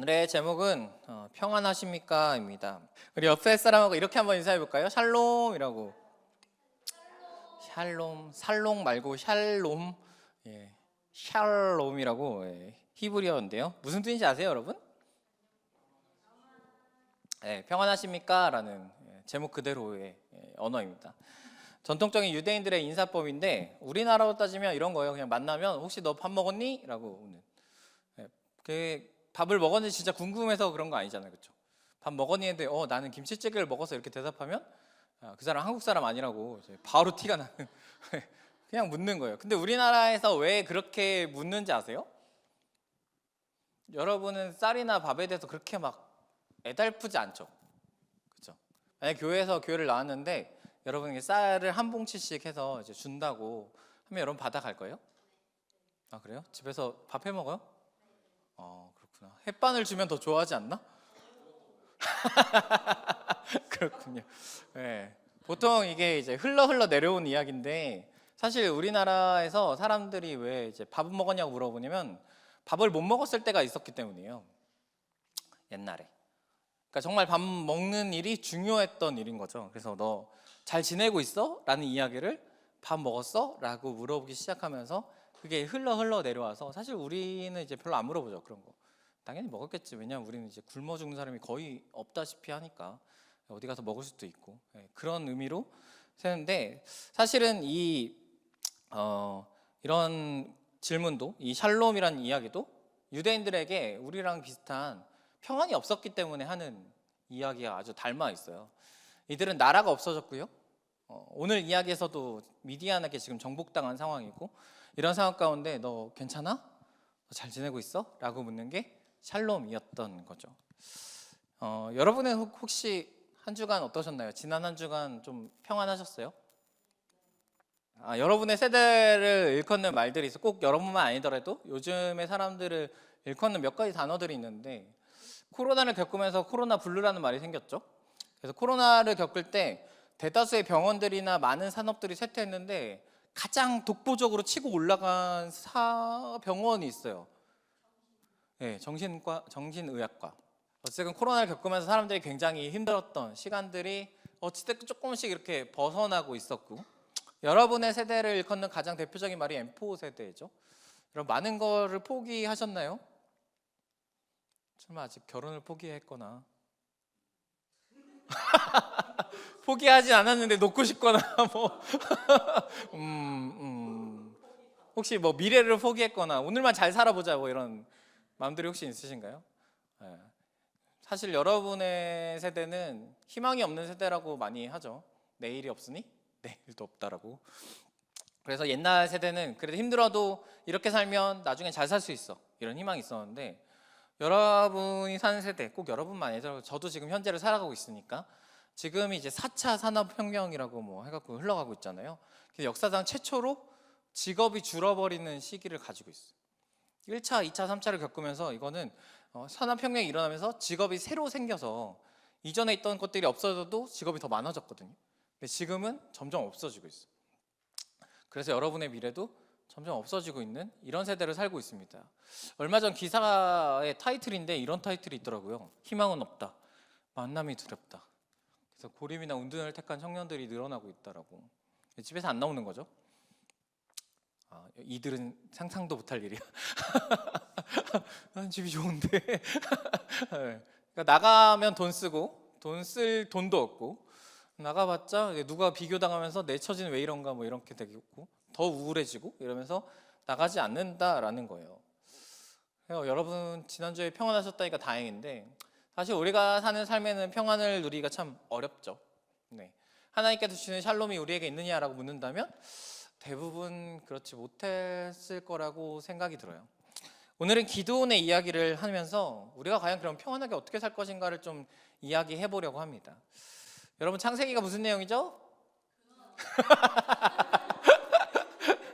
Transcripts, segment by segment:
오늘의 제목은 평안하십니까? 입니다. 우리 옆에 사람하고 이렇게 한번 인사해 볼까요? 샬롬이라고. 샬롬, 살롱 말고 샬롬. 예, 샬롬이라고. 히브리어인데요. 무슨 뜻인지 아세요, 여러분? 평안하십니까? 라는 제목 그대로의 언어입니다. 전통적인 유대인들의 인사법인데 우리나라로 따지면 이런 거예요. 그냥 만나면 혹시 너 밥 먹었니? 라고 오는. 밥을 먹었는지 진짜 궁금해서 그런 거 아니잖아요, 그렇죠? 밥 먹었니 했는데 나는 김치찌개를 먹어서 이렇게 대답하면 그 사람 한국 사람 아니라고 바로 티가 나는. 그냥 묻는 거예요. 근데 우리나라에서 왜 그렇게 묻는지 아세요? 여러분은 쌀이나 밥에 대해서 그렇게 막 애달프지 않죠, 그렇죠? 만약 교회에서 교회를 나왔는데 여러분에게 쌀을 한 봉지씩 해서 이제 준다고 하면 여러분 받아갈 거예요? 아, 그래요? 집에서 밥 해 먹어요? 그렇구나. 햇반을 주면 더 좋아하지 않나? 그렇군요. 보통 이게 이제 흘러 내려온 이야기인데 사실 우리나라에서 사람들이 왜 이제 밥은 먹었냐고 물어보냐면 밥을 못 먹었을 때가 있었기 때문이에요. 옛날에. 그러니까 정말 밥 먹는 일이 중요했던 일인 거죠. 그래서 너 잘 지내고 있어? 라는 이야기를 밥 먹었어? 라고 물어보기 시작하면서 그게 흘러 내려와서 사실 우리는 이제 별로 안 물어보죠, 그런 거. 당연히 먹었겠지. 왜냐면 우리는 이제 굶어 죽는 사람이 거의 없다시피 하니까 어디 가서 먹을 수도 있고 그런 의미로 세는데 사실은 이런 질문도 이 샬롬이라는 이야기도 유대인들에게 우리랑 비슷한 평안이 없었기 때문에 하는 이야기가 아주 닮아 있어요. 이들은 나라가 없어졌고요. 오늘 이야기에서도 미디안에게 지금 정복당한 상황이고 이런 상황 가운데 너 괜찮아? 너 잘 지내고 있어? 라고 묻는 게 샬롬이었던 거죠. 여러분은 혹시 한 주간 어떠셨나요? 지난 한 주간 좀 평안하셨어요? 여러분의 세대를 일컫는 말들이 있어. 꼭 여러분만 아니더라도 요즘의 사람들을 일컫는 몇 가지 단어들이 있는데 코로나를 겪으면서 코로나 블루라는 말이 생겼죠. 그래서 코로나를 겪을 때 대다수의 병원들이나 많은 산업들이 쇠퇴했는데 가장 독보적으로 치고 올라간 병원이 있어요. 정신의학과. 어쨌든 코로나를 겪으면서 사람들이 굉장히 힘들었던 시간들이 어찌됐든 조금씩 이렇게 벗어나고 있었고 여러분의 세대를 일컫는 가장 대표적인 말이 M4 세대죠. 여러분 많은 거를 포기하셨나요? 설마 아직 결혼을 포기했거나 포기하지 않았는데 놓고 싶거나 뭐 혹시 뭐 미래를 포기했거나 오늘만 잘 살아보자 뭐 이런 마음들이 혹시 있으신가요? 사실 여러분의 세대는 희망이 없는 세대라고 많이 하죠. 내일이 없으니 내일도 없다라고. 그래서 옛날 세대는 그래도 힘들어도 이렇게 살면 나중에 잘 살 수 있어 이런 희망이 있었는데 여러분이 사는 세대, 꼭 여러분만 아니더라도 저도 지금 현재를 살아가고 있으니까 지금이 이제 4차 산업혁명이라고 뭐 해갖고 흘러가고 있잖아요. 역사상 최초로 직업이 줄어버리는 시기를 가지고 있어요. 1차, 2차, 3차를 겪으면서 이거는 산업혁명이 일어나면서 직업이 새로 생겨서 이전에 있던 것들이 없어져도 직업이 더 많아졌거든요. 근데 지금은 점점 없어지고 있어요. 그래서 여러분의 미래도 점점 없어지고 있는 이런 세대를 살고 있습니다. 얼마 전 기사의 타이틀인데 이런 타이틀이 있더라고요. 희망은 없다. 만남이 두렵다. 그래서 고립이나 운둔을 택한 청년들이 늘어나고 있다라고. 집에서 안 나오는 거죠. 이들은 상상도 못할 일이야. 난 집이 좋은데. 그러니까 나가면 돈 쓰고 돈 쓸 돈도 없고 나가봤자 누가 비교당하면서 내 처지는 왜 이런가 뭐 이렇게 되고 더 우울해지고 이러면서 나가지 않는다라는 거예요. 여러분 지난주에 평안하셨다니까 다행인데 사실 우리가 사는 삶에는 평안을 누리기가 참 어렵죠. 하나님께서 주시는 샬롬이 우리에게 있느냐라고 묻는다면 대부분 그렇지 못했을 거라고 생각이 들어요. 오늘은 기드온의 이야기를 하면서 우리가 과연 그럼 평안하게 어떻게 살 것인가를 좀 이야기해 보려고 합니다. 여러분 창세기가 무슨 내용이죠?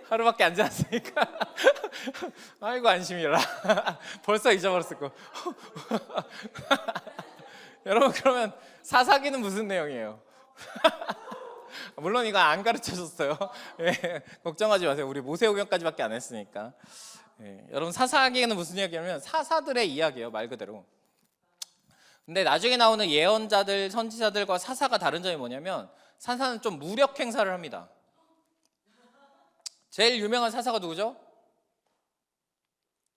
하루밖에 안 지났으니까 아이고 안심이라 벌써 잊어버렸을 거. 여러분 그러면 사사기는 무슨 내용이에요? 물론 이거 안 가르쳐줬어요. 걱정하지 마세요. 우리 모세오경까지밖에 안 했으니까. 예, 여러분 사사기는 무슨 이야기냐면 사사들의 이야기예요, 말 그대로. 근데 나중에 나오는 예언자들, 선지자들과 사사가 다른 점이 뭐냐면 사사는 좀 무력 행사를 합니다. 제일 유명한 사사가 누구죠?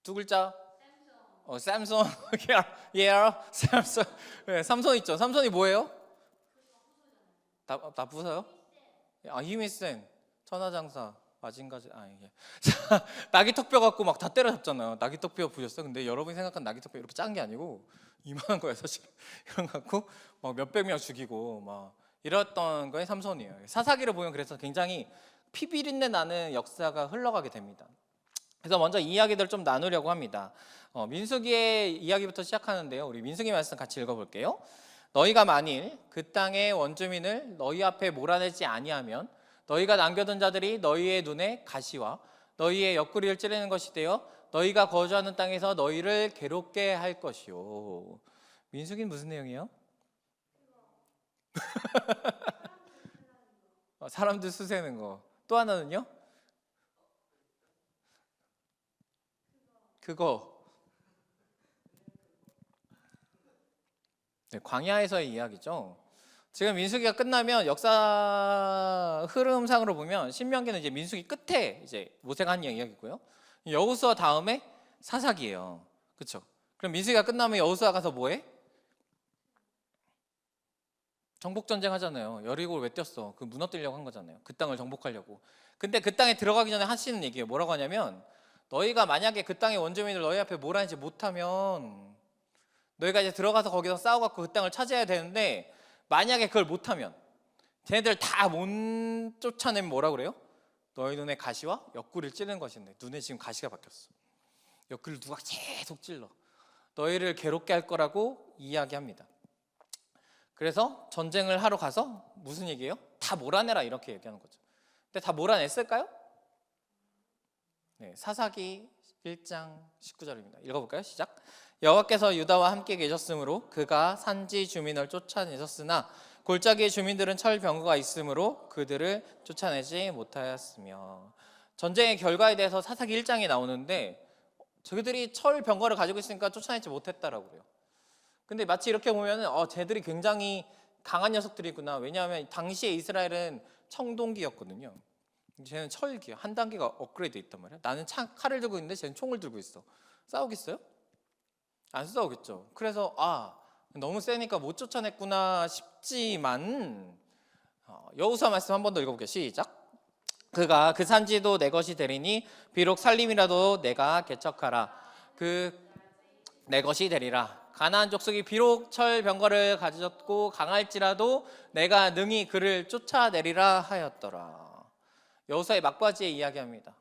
두 글자. 삼손. 삼손. 네, 삼손 있죠. 삼손이 뭐예요? 다 부서요? 힘이 센 천하장사 마징가지. 이게 자, 나귀턱뼈 갖고 막 다 때려잡잖아요. 나귀턱뼈 보셨어요? 근데 여러분이 생각한 나귀턱뼈 이렇게 작은 게 아니고 이만한 거예요, 사실. 이런 거 갖고 막 몇백 명 죽이고 막 이랬던 거에 삼손이에요. 사사기를 보면 그래서 굉장히 피비린내 나는 역사가 흘러가게 됩니다. 그래서 먼저 이야기들을 좀 나누려고 합니다. 민수기의 이야기부터 시작하는데요. 우리 민수기 말씀 같이 읽어볼게요. 너희가 만일 그 땅의 원주민을 너희 앞에 몰아내지 아니하면 너희가 남겨둔 자들이 너희의 눈에 가시와 너희의 옆구리를 찌르는 것이 되어 너희가 거주하는 땅에서 너희를 괴롭게 할 것이요. 민수기는 무슨 내용이에요? 사람들 수세는 거. 또 하나는요? 그거. 네, 광야에서의 이야기죠. 지금 민수기가 끝나면 역사 흐름상으로 보면 신명기는 이제 민수기 끝에 이제 모세가 한 이야기고요. 여호수아 다음에 사사기예요. 그렇죠? 그럼 민수기가 끝나면 여호수아 가서 뭐해? 정복 전쟁 하잖아요. 여리고를 왜 뛰었어? 그 무너뜨리려고 한 거잖아요. 그 땅을 정복하려고. 근데 그 땅에 들어가기 전에 하시는 얘기예요. 뭐라고 하냐면 너희가 만약에 그 땅의 원주민을 너희 앞에 몰아내지 못하면 너희가 이제 들어가서 거기서 싸워갖고 그 땅을 차지해야 되는데 만약에 그걸 못하면 쟤네들 다 못 쫓아내면 뭐라 그래요? 너희 눈에 가시와 옆구리를 찌르는 것인데 눈에 지금 가시가 박혔어. 옆구리를 누가 계속 찔러. 너희를 괴롭게 할 거라고 이야기합니다. 그래서 전쟁을 하러 가서 무슨 얘기예요? 다 몰아내라 이렇게 얘기하는 거죠. 근데 다 몰아냈을까요? 네, 사사기 1장 19절입니다. 읽어볼까요? 시작. 여호와께서 유다와 함께 계셨으므로 그가 산지 주민을 쫓아내셨으나 골짜기의 주민들은 철병거가 있으므로 그들을 쫓아내지 못하였으며. 전쟁의 결과에 대해서 사사기 1장에 나오는데 저들이 철병거를 가지고 있으니까 쫓아내지 못했다라고 그래요. 근데 마치 이렇게 보면은 쟤들이 굉장히 강한 녀석들이구나. 왜냐하면 당시에 이스라엘은 청동기였거든요. 쟤는 철기, 한 단계가 업그레이드 있단 말이야. 나는 칼을 들고 있는데 쟤는 총을 들고 있어. 싸우겠어요? 안 싸우겠죠. 그래서 너무 세니까 못 쫓아냈구나 싶지만 여호수아 말씀 한 번 더 읽어볼게요. 시작. 그가 그 산지도 내 것이 되리니 비록 살림이라도 내가 개척하라. 그 내 것이 되리라. 가나안 족속이 비록 철병거를 가졌고 강할지라도 내가 능히 그를 쫓아내리라 하였더라. 여호수아의 막바지에 이야기합니다.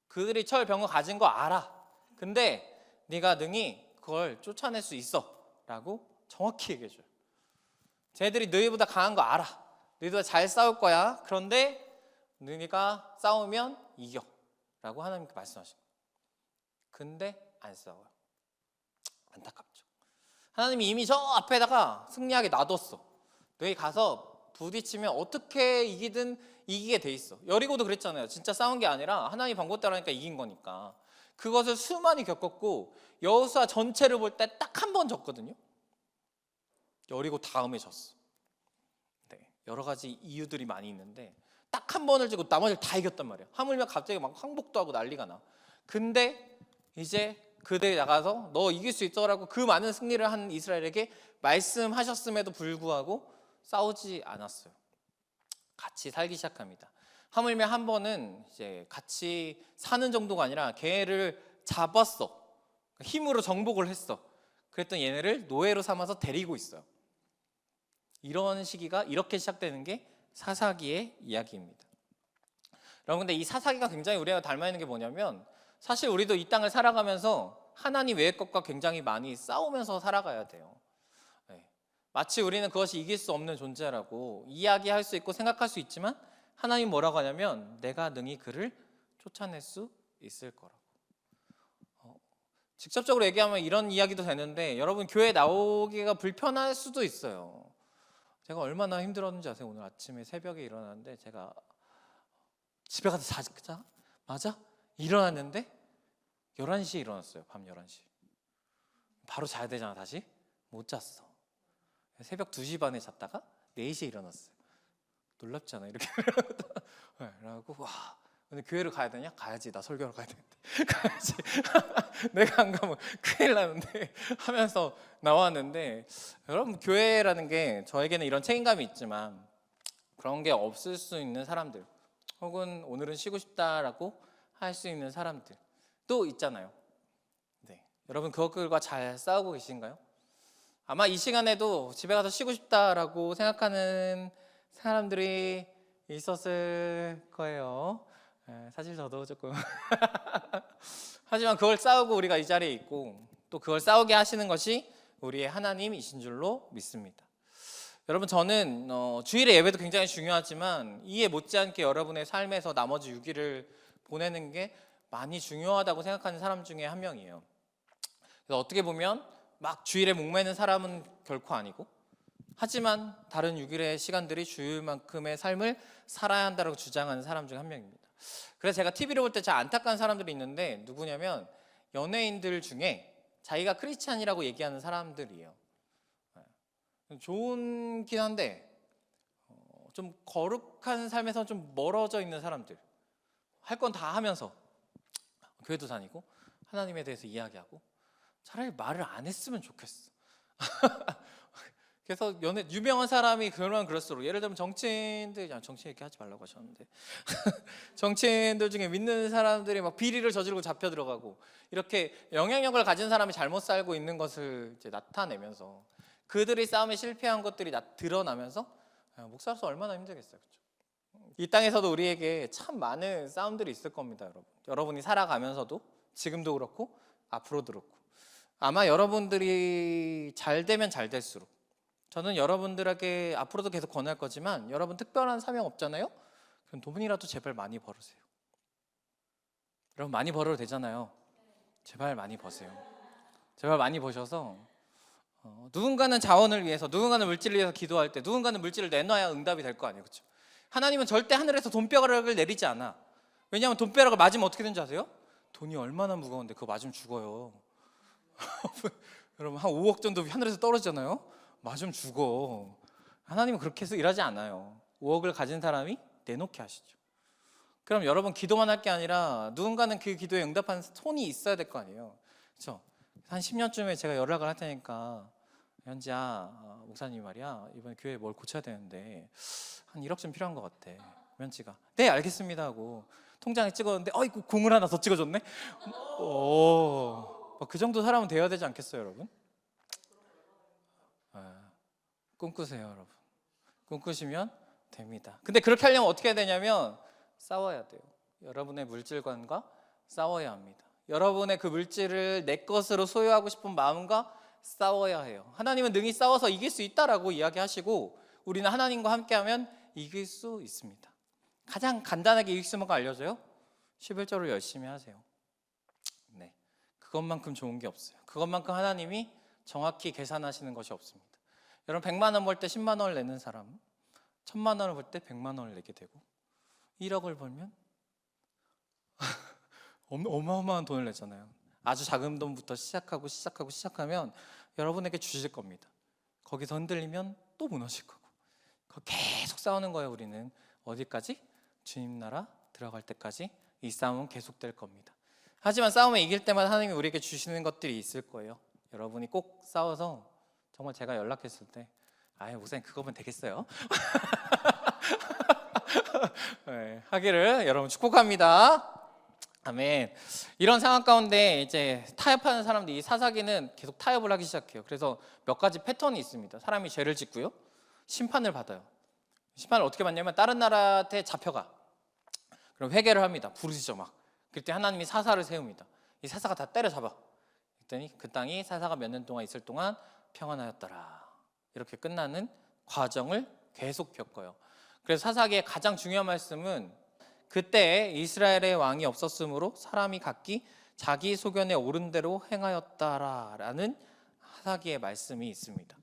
그들이 철병거 가진 거 알아. 근데 네가 능히 그걸 쫓아낼 수 있어 라고 정확히 얘기해줘요. 쟤들이 너희보다 강한 거 알아. 너희보다 잘 싸울 거야. 그런데 너희가 싸우면 이겨 라고 하나님께 말씀하신 거예요. 근데 안 싸워요. 안타깝죠. 하나님이 이미 저 앞에다가 승리하게 놔뒀어. 너희 가서 부딪히면 어떻게 이기든 이기게 돼 있어. 여리고도 그랬잖아요. 진짜 싸운 게 아니라 하나님이 방법 따라하니까 이긴 거니까. 그것을 수많이 겪었고 여호수아 전체를 볼 때 딱 한 번 졌거든요. 여리고 다음에 졌어. 네, 여러 가지 이유들이 많이 있는데 딱 한 번을 지고 나머지를 다 이겼단 말이야. 하물며 갑자기 막 항복도 하고 난리가 나. 근데 이제 그들이 나가서 너 이길 수 있더라고 그 많은 승리를 한 이스라엘에게 말씀하셨음에도 불구하고 싸우지 않았어요. 같이 살기 시작합니다. 하물며 한 번은 이제 같이 사는 정도가 아니라 걔를 잡았어. 힘으로 정복을 했어. 그랬더니 얘네를 노예로 삼아서 데리고 있어요. 이런 시기가 이렇게 시작되는 게 사사기의 이야기입니다. 여러분, 근데 이 사사기가 굉장히 우리가 닮아 있는 게 뭐냐면 사실 우리도 이 땅을 살아가면서 하나님 외의 것과 굉장히 많이 싸우면서 살아가야 돼요. 네. 마치 우리는 그것이 이길 수 없는 존재라고 이야기할 수 있고 생각할 수 있지만 하나님 뭐라고 하냐면 내가 능히 그를 쫓아낼 수 있을 거라고. 직접적으로 얘기하면 이런 이야기도 되는데 여러분 교회 나오기가 불편할 수도 있어요. 제가 얼마나 힘들었는지 아세요? 오늘 아침에 새벽에 일어났는데 제가 집에 가서 자자? 맞아? 일어났는데 11시에 일어났어요. 밤 11시. 바로 자야 되잖아. 다시 못 잤어. 새벽 2시 반에 잤다가 4시에 일어났어요. 놀랍지 않아? 이렇게 그래갖고 와, 근데 교회를 가야 되냐? 가야지. 나 설교하러 가야 되는데 가야지. 내가 안 가면 큰일 나는데 하면서 나왔는데, 여러분 교회라는 게 저에게는 이런 책임감이 있지만 그런 게 없을 수 있는 사람들, 혹은 오늘은 쉬고 싶다라고 할 수 있는 사람들 또 있잖아요. 네, 여러분 그것들과 잘 싸우고 계신가요? 아마 이 시간에도 집에 가서 쉬고 싶다라고 생각하는 사람들이 있었을 거예요. 사실 저도 조금 하지만 그걸 싸우고 우리가 이 자리에 있고, 또 그걸 싸우게 하시는 것이 우리의 하나님이신 줄로 믿습니다. 여러분 저는 주일의 예배도 굉장히 중요하지만 이에 못지않게 여러분의 삶에서 나머지 6일을 보내는 게 많이 중요하다고 생각하는 사람 중에 한 명이에요. 그래서 어떻게 보면 막 주일에 목매는 사람은 결코 아니고, 하지만 다른 6일의 시간들이 주일만큼의 삶을 살아야 한다고 주장하는 사람 중 한 명입니다. 그래서 제가 TV를 볼 때 잘 안타까운 사람들이 있는데, 누구냐면 연예인들 중에 자기가 크리스찬이라고 얘기하는 사람들이에요. 좋긴 한데 좀 거룩한 삶에서 좀 멀어져 있는 사람들, 할 건 다 하면서 교회도 다니고 하나님에 대해서 이야기하고, 차라리 말을 안 했으면 좋겠어. 그래서 유명한 사람이 그러면 그럴수록, 예를 들면 정치인들, 정치인 이렇게 하지 말라고 하셨는데 정치인들 중에 믿는 사람들이 막 비리를 저지르고 잡혀 들어가고, 이렇게 영향력을 가진 사람이 잘못 살고 있는 것을 이제 나타내면서 그들이 싸움에 실패한 것들이 드러나면서 목사로서 얼마나 힘들겠어요, 그렇죠? 이 땅에서도 우리에게 참 많은 싸움들이 있을 겁니다, 여러분. 여러분이 살아가면서도, 지금도 그렇고 앞으로도 그렇고. 아마 여러분들이 잘 되면 잘 될수록, 저는 여러분들에게 앞으로도 계속 권할 거지만, 여러분 특별한 사명 없잖아요? 그럼 돈이라도 제발 많이 벌으세요. 여러분 많이 벌어도 되잖아요. 제발 많이 버세요. 제발 많이 버셔서 누군가는 자원을 위해서, 누군가는 물질을 위해서 기도할 때 누군가는 물질을 내놔야 응답이 될 거 아니에요, 그렇죠? 하나님은 절대 하늘에서 돈벼락을 내리지 않아. 왜냐하면 돈벼락을 맞으면 어떻게 되는지 아세요? 돈이 얼마나 무거운데 그거 맞으면 죽어요. 여러분 한 5억 정도 하늘에서 떨어지잖아요. 맞으면 죽어. 하나님은 그렇게 해서 일하지 않아요. 5억을 가진 사람이 내놓게 하시죠. 그럼 여러분 기도만 할 게 아니라 누군가는 그 기도에 응답하는 손이 있어야 될 거 아니에요, 그렇죠? 한 10년쯤에 제가 연락을 할 테니까, 현지야, 목사님 말이야, 이번에 교회 뭘 고쳐야 되는데 한 1억쯤 필요한 것 같아. 현지가 네 알겠습니다 하고 통장에 찍었는데, 이거 공을 하나 더 찍어줬네. 그 정도 사람은 되어야 되지 않겠어요, 여러분? 꿈꾸세요, 여러분. 꿈꾸시면 됩니다. 근데 그렇게 하려면 어떻게 해야 되냐면 싸워야 돼요. 여러분의 물질관과 싸워야 합니다. 여러분의 그 물질을 내 것으로 소유하고 싶은 마음과 싸워야 해요. 하나님은 능히 싸워서 이길 수 있다라고 이야기하시고, 우리는 하나님과 함께하면 이길 수 있습니다. 가장 간단하게 이길 수 있는 거 알려줘요? 11조를 열심히 하세요. 네, 그것만큼 좋은 게 없어요. 그것만큼 하나님이 정확히 계산하시는 것이 없습니다. 여러분 100만 원 벌 때 10만 원을 내는 사람, 1000만 원을 벌 때 100만 원을 내게 되고, 1억을 벌면 어마어마한 돈을 내잖아요. 아주 작은 돈부터 시작하면 여러분에게 주실 겁니다. 거기서 흔들리면 또 무너질 거고, 계속 싸우는 거예요. 우리는 어디까지? 주님 나라 들어갈 때까지 이 싸움은 계속될 겁니다. 하지만 싸움에 이길 때마다 하나님이 우리에게 주시는 것들이 있을 거예요. 여러분이 꼭 싸워서, 정말 제가 연락했을 때 목사님 그거면 되겠어요? 네, 하기를 여러분 축복합니다. 아멘. 이런 상황 가운데 이제 타협하는 사람들이, 이 사사기는 계속 타협을 하기 시작해요. 그래서 몇 가지 패턴이 있습니다. 사람이 죄를 짓고요, 심판을 받아요. 심판을 어떻게 받냐면 다른 나라한테 잡혀가. 그럼 회개를 합니다. 부르시죠 막. 그때 하나님이 사사를 세웁니다. 이 사사가 다 때려잡아. 그랬더니 그 땅이 사사가 몇 년 동안 있을 동안 평안하였더라. 이렇게 끝나는 과정을 계속 겪어요. 그래서 사사기의 가장 중요한 말씀은, 그때 이스라엘의 왕이 없었으므로 사람이 각기 자기 소견에 옳은 대로 행하였다라는 사사기의 말씀이 있습니다.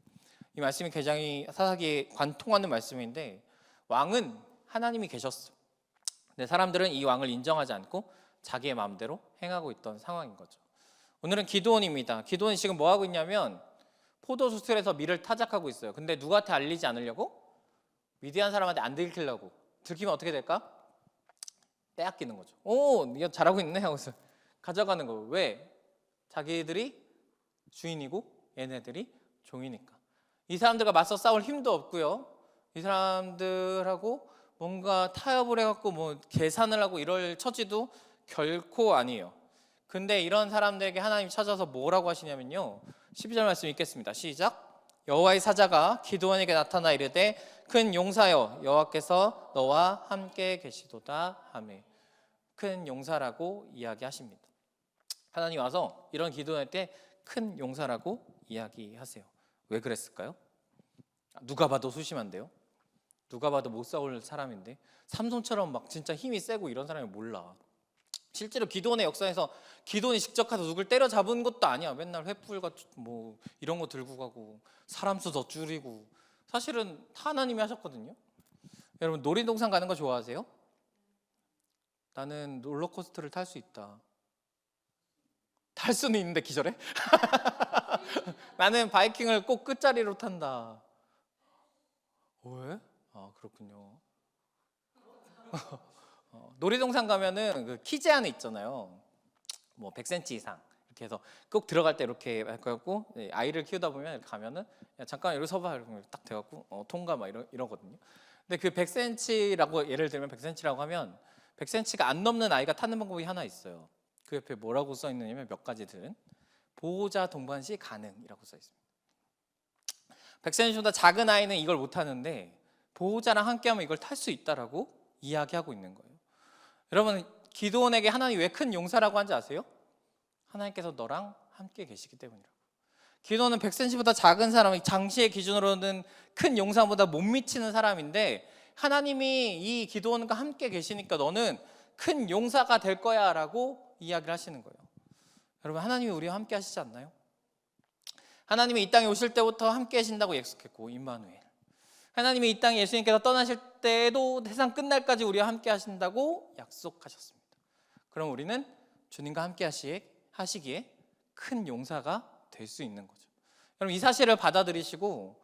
이 말씀이 굉장히 사사기에 관통하는 말씀인데, 왕은 하나님이 계셨어. 근데 사람들은 이 왕을 인정하지 않고 자기의 마음대로 행하고 있던 상황인 거죠. 오늘은 기드온입니다. 기드온이 지금 뭐 하고 있냐면 포도수술에서 밀을 타작하고 있어요. 근데 누구한테 알리지 않으려고? 미디안 사람한테 안 들키려고. 들키면 어떻게 될까? 빼앗기는 거죠. 오, 이거 잘하고 있네 하고서 가져가는 거. 왜? 자기들이 주인이고 얘네들이 종이니까. 이 사람들과 맞서 싸울 힘도 없고요. 이 사람들하고 뭔가 타협을 해갖고 뭐 계산을 하고 이럴 처지도 결코 아니에요. 근데 이런 사람들에게 하나님이 찾아서 뭐라고 하시냐면요, 12절 말씀 읽겠습니다. 시작. 여호와의 사자가 기드온에게 나타나 이르되 큰 용사여 여호와께서 너와 함께 계시도다 하매. 큰 용사라고 이야기하십니다. 하나님 와서 이런 기드온한테 큰 용사라고 이야기하세요. 왜 그랬을까요? 누가 봐도 소심한데요. 누가 봐도 못 싸울 사람인데, 삼손처럼 막 진짜 힘이 세고 이런 사람이 몰라. 실제로 기드온의 역사에서 기드온이 직접 가서 누굴 때려잡은 것도 아니야. 맨날 횃불과 뭐 이런 거 들고 가고 사람 수 더 줄이고, 사실은 다 하나님이 하셨거든요. 여러분 놀이동산 가는 거 좋아하세요? 나는 롤러코스터를 탈 수 있다. 탈 수는 있는데 기절해? 나는 바이킹을 꼭 끝자리로 탄다. 왜? 아, 그렇군요. 놀이동산 가면은 그 키 제한이 있잖아요. 뭐 100cm 이상 이렇게 해서 꼭 들어갈 때 이렇게 해갖고 아이를 키우다 보면 이렇게 가면은 야, 잠깐 여기 서봐 이러면 딱 돼갖고 통과 막 이러거든요. 근데 그 100cm라고 예를 들면 100cm라고 하면 100cm가 안 넘는 아이가 타는 방법이 하나 있어요. 그 옆에 뭐라고 써 있느냐면 몇 가지들은 보호자 동반 시 가능이라고 써 있습니다. 100cm보다 작은 아이는 이걸 못 타는데 보호자랑 함께하면 이걸 탈 수 있다라고 이야기하고 있는 거예요. 여러분 기드온에게 하나님이 왜 큰 용사라고 한지 아세요? 하나님께서 너랑 함께 계시기 때문이라고. 기드온은 100cm보다 작은 사람, 당시의 기준으로는 큰 용사보다 못 미치는 사람인데 하나님이 이 기드온과 함께 계시니까 너는 큰 용사가 될 거야 라고 이야기를 하시는 거예요. 여러분 하나님이 우리와 함께 하시지 않나요? 하나님이 이 땅에 오실 때부터 함께 하신다고 약속했고, 임마누엘. 하나님이 이 땅에 예수님께서 떠나실 때도 세상 끝날까지 우리와 함께 하신다고 약속하셨습니다. 그럼 우리는 주님과 함께 하시기에 큰 용사가 될 수 있는 거죠. 여러분 이 사실을 받아들이시고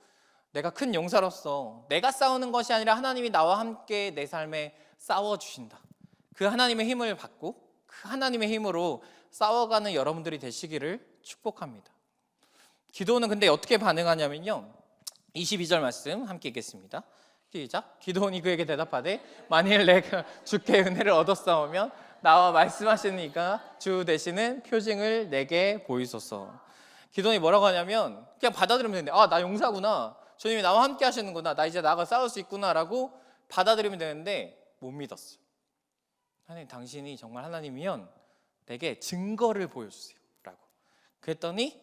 내가 큰 용사로서 내가 싸우는 것이 아니라 하나님이 나와 함께 내 삶에 싸워주신다. 그 하나님의 힘을 받고 그 하나님의 힘으로 싸워가는 여러분들이 되시기를 축복합니다. 기드온은 근데 어떻게 반응하냐면요, 22절 말씀 함께 읽겠습니다. 시작. 기드온이 그에게 대답하되 만일 내가 주께 은혜를 얻었사오면 나와 말씀하시는 이가 주 되시는 표징을 내게 보이소서. 기드온이 뭐라고 하냐면 그냥 받아들이면 되는데, 아, 나 용사구나, 주님이 나와 함께 하시는구나, 나 이제 나가 싸울 수 있구나 라고 받아들이면 되는데 못 믿었어요. 하나님, 당신이 정말 하나님이면 내게 증거를 보여주세요 라고. 그랬더니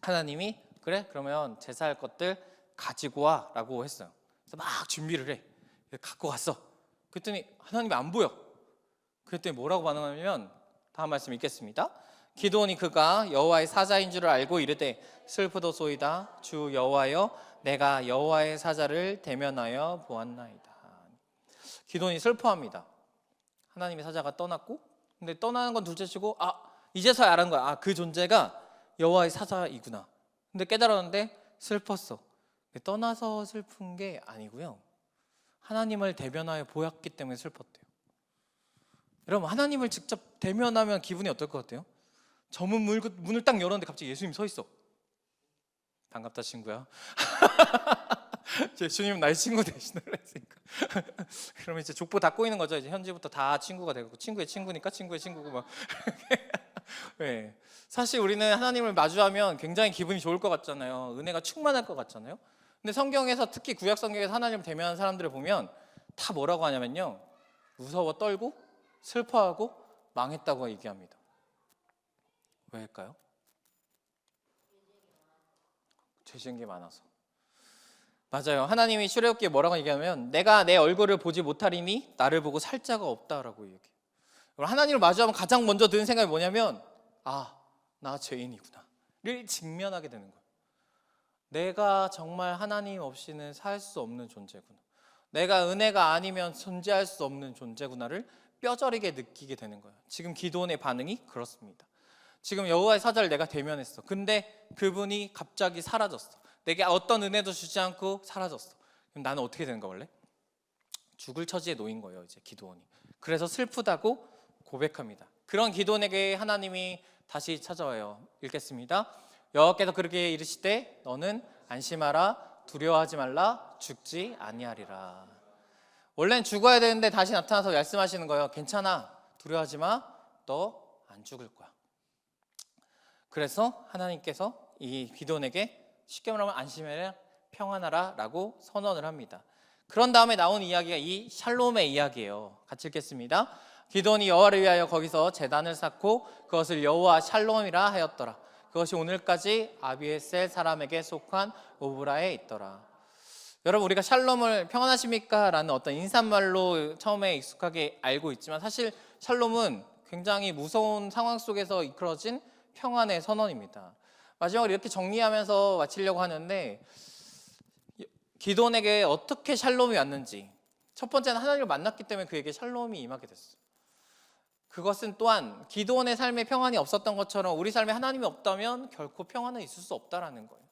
하나님이 그래? 그러면 제사할 것들 가지고 와 라고 했어요. 그래서 막 준비를 해. 갖고 갔어. 그랬더니 하나님이 안 보여. 그랬더니 뭐라고 반응하냐면, 다음 말씀 읽겠습니다. 기드온이 그가 여호와의 사자인 줄을 알고 이르되 슬프도소이다 주 여호와여 내가 여호와의 사자를 대면하여 보았나이다. 기드온이 슬퍼합니다. 하나님의 사자가 떠났고, 근데 떠나는 건 둘째치고 이제서야 알은 거야. 그 존재가 여호와의 사자이구나. 근데 깨달았는데 슬펐어. 떠나서 슬픈 게 아니고요, 하나님을 대면하여 보았기 때문에 슬펐대요. 여러분 하나님을 직접 대면하면 기분이 어떨 것 같아요? 저문 문을 딱 열었는데 갑자기 예수님 서 있어. 반갑다 친구야. 주님 나의 친구 되시느라 했으니까. 그러면 이제 족보 다 꼬이는 거죠. 이제 현지부터 다 친구가 되고, 친구의 친구니까 친구의 친구고 막. 네. 사실 우리는 하나님을 마주하면 굉장히 기분이 좋을 것 같잖아요. 은혜가 충만할 것 같잖아요. 근데 성경에서, 특히 구약 성경에서 하나님을 대면하는 사람들을 보면 다 뭐라고 하냐면요, 무서워 떨고 슬퍼하고 망했다고 얘기합니다. 왜일까요? 죄 지은 게 많아서. 맞아요. 하나님이 출애굽기에 뭐라고 얘기하면 내가 내 얼굴을 보지 못하리니 나를 보고 살 자가 없다라고 얘기해요. 하나님을 마주하면 가장 먼저 드는 생각이 뭐냐면, 나 죄인이구나를 직면하게 되는 거예요. 내가 정말 하나님 없이는 살 수 없는 존재구나, 내가 은혜가 아니면 존재할 수 없는 존재구나를 뼈저리게 느끼게 되는 거예요. 지금 기드온의 반응이 그렇습니다. 지금 여호와의 사자를 내가 대면했어. 근데 그분이 갑자기 사라졌어. 내게 어떤 은혜도 주지 않고 사라졌어. 그럼 나는 어떻게 되는 거 원래? 죽을 처지에 놓인 거예요, 이제 기드온이. 그래서 슬프다고 고백합니다. 그런 기드온에게 하나님이 다시 찾아와요. 읽겠습니다. 여호와께서 그렇게 이르시되 너는 안심하라, 두려워하지 말라, 죽지 아니하리라. 원래는 죽어야 되는데 다시 나타나서 말씀하시는 거예요. 괜찮아, 두려워하지 마, 너 안 죽을 거야. 그래서 하나님께서 이 기드온에게 쉽게 말하면 안심해라, 평안하라 라고 선언을 합니다. 그런 다음에 나온 이야기가 이 샬롬의 이야기예요. 같이 읽겠습니다. 기드온이 여호와를 위하여 거기서 제단을 쌓고 그것을 여호와 샬롬이라 하였더라. 그것이 오늘까지 아비에셀 사람에게 속한 오브라에 있더라. 여러분, 우리가 샬롬을 평안하십니까? 라는 어떤 인사말로 처음에 익숙하게 알고 있지만 사실 샬롬은 굉장히 무서운 상황 속에서 이끌어진 평안의 선언입니다. 마지막으로 이렇게 정리하면서 마치려고 하는데, 기드온에게 어떻게 샬롬이 왔는지, 첫 번째는 하나님을 만났기 때문에 그에게 샬롬이 임하게 됐어요. 그것은 또한 기드온의 삶에 평안이 없었던 것처럼 우리 삶에 하나님이 없다면 결코 평안은 있을 수 없다라는 거예요.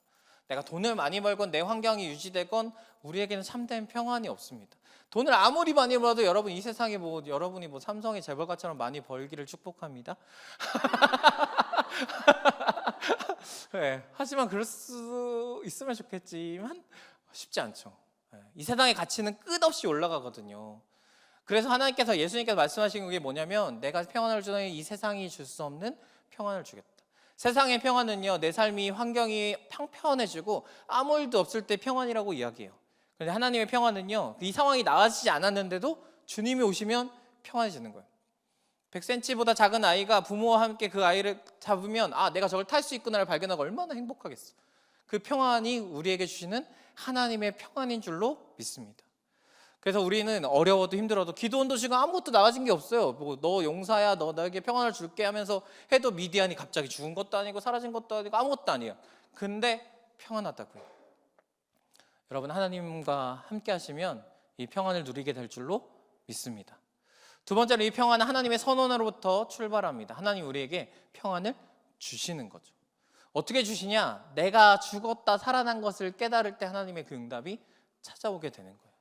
내가 돈을 많이 벌건 내 환경이 유지되건 우리에게는 참된 평안이 없습니다. 돈을 아무리 많이 벌어도 여러분, 이 세상에 여러분이 삼성의 재벌가처럼 많이 벌기를 축복합니다. 네, 하지만 그럴 수 있으면 좋겠지만 쉽지 않죠. 네, 이 세상의 가치는 끝없이 올라가거든요. 그래서 하나님께서, 예수님께서 말씀하신 게 뭐냐면, 내가 평안을 주더니 이 세상이 줄 수 없는 평안을 주겠다. 세상의 평안은요, 내 삶이 환경이 평평해지고 아무 일도 없을 때 평안이라고 이야기해요. 그런데 하나님의 평안은요, 이 상황이 나아지지 않았는데도 주님이 오시면 평안해지는 거예요. 100cm보다 작은 아이가 부모와 함께 그 아이를 잡으면 내가 저걸 탈 수 있구나를 발견하고 얼마나 행복하겠어. 그 평안이 우리에게 주시는 하나님의 평안인 줄로 믿습니다. 그래서 우리는 어려워도 힘들어도, 기드온도 지금 아무것도 나아진 게 없어요. 너 용사야, 너 나에게 평안을 줄게 하면서 해도 미디안이 갑자기 죽은 것도 아니고 사라진 것도 아니고 아무것도 아니에요. 근데 평안하다고요. 여러분, 하나님과 함께 하시면 이 평안을 누리게 될 줄로 믿습니다. 두 번째로, 이 평안은 하나님의 선언으로부터 출발합니다. 하나님 우리에게 평안을 주시는 거죠. 어떻게 주시냐? 내가 죽었다 살아난 것을 깨달을 때 하나님의 그 응답이 찾아오게 되는 거예요.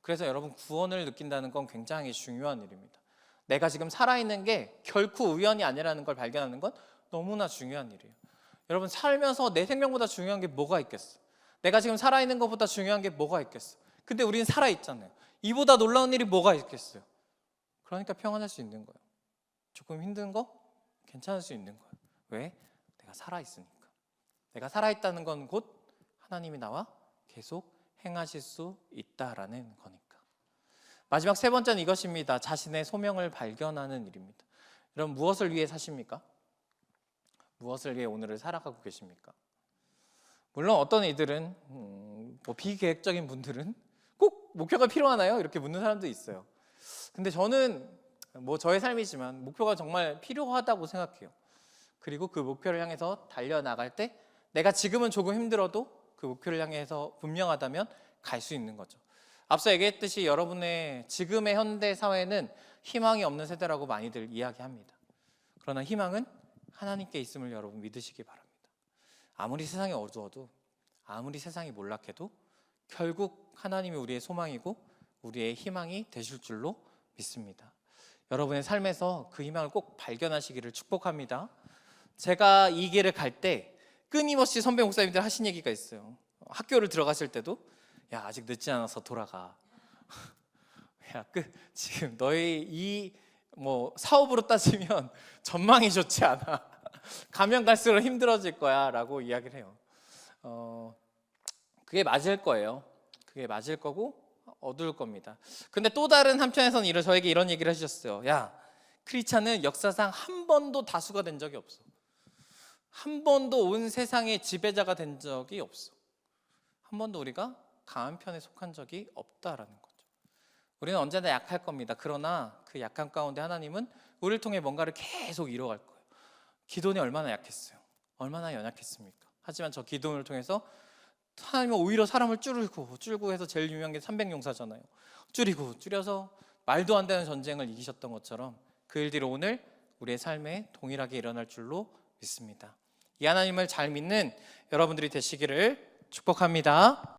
그래서 여러분, 구원을 느낀다는 건 굉장히 중요한 일입니다. 내가 지금 살아있는 게 결코 우연이 아니라는 걸 발견하는 건 너무나 중요한 일이에요. 여러분, 살면서 내 생명보다 중요한 게 뭐가 있겠어? 내가 지금 살아있는 것보다 중요한 게 뭐가 있겠어? 근데 우리는 살아있잖아요. 이보다 놀라운 일이 뭐가 있겠어요? 그러니까 평안할 수 있는 거예요. 조금 힘든 거 괜찮을 수 있는 거예요. 왜? 내가 살아있으니까. 내가 살아있다는 건 곧 하나님이 나와 계속 행하실 수 있다라는 거니까. 마지막 세 번째는 이것입니다. 자신의 소명을 발견하는 일입니다. 여러분, 무엇을 위해 사십니까? 무엇을 위해 오늘을 살아가고 계십니까? 물론 어떤 이들은 비계획적인 분들은 꼭 목표가 필요하나요? 이렇게 묻는 사람도 있어요. 근데 저는 저의 삶이지만 목표가 정말 필요하다고 생각해요. 그리고 그 목표를 향해서 달려나갈 때 내가 지금은 조금 힘들어도 그 목표를 향해서 분명하다면 갈 수 있는 거죠. 앞서 얘기했듯이 여러분의 지금의 현대 사회는 희망이 없는 세대라고 많이들 이야기합니다. 그러나 희망은 하나님께 있음을 여러분 믿으시기 바랍니다. 아무리 세상이 어두워도, 아무리 세상이 몰락해도 결국 하나님이 우리의 소망이고 우리의 희망이 되실 줄로 믿습니다. 여러분의 삶에서 그 희망을 꼭 발견하시기를 축복합니다. 제가 이 길을 갈 때 끊임없이 선배 목사님들 하신 얘기가 있어요. 학교를 들어가실 때도, 야, 아직 늦지 않아서 돌아가. 야, 지금 너희 이 사업으로 따지면 전망이 좋지 않아. 가면 갈수록 힘들어질 거야 라고 이야기를 해요. 그게 맞을 거예요. 그게 맞을 거고 어두울 겁니다. 근데 또 다른 한편에서는 저에게 이런 얘기를 해주셨어요. 야, 크리스찬은 역사상 한 번도 다수가 된 적이 없어. 한 번도 온 세상의 지배자가 된 적이 없어. 한 번도 우리가 강한 편에 속한 적이 없다라는 거죠. 우리는 언제나 약할 겁니다. 그러나 그 약함 가운데 하나님은 우리를 통해 뭔가를 계속 이뤄갈 거예요. 기드온이 얼마나 약했어요. 얼마나 연약했습니까? 하지만 저 기드온을 통해서 하나님은 오히려 사람을 줄고 해서 제일 유명한 게 300용사잖아요. 줄여서 말도 안 되는 전쟁을 이기셨던 것처럼 그 일들이 오늘 우리의 삶에 동일하게 일어날 줄로 믿습니다. 이 하나님을 잘 믿는 여러분들이 되시기를 축복합니다.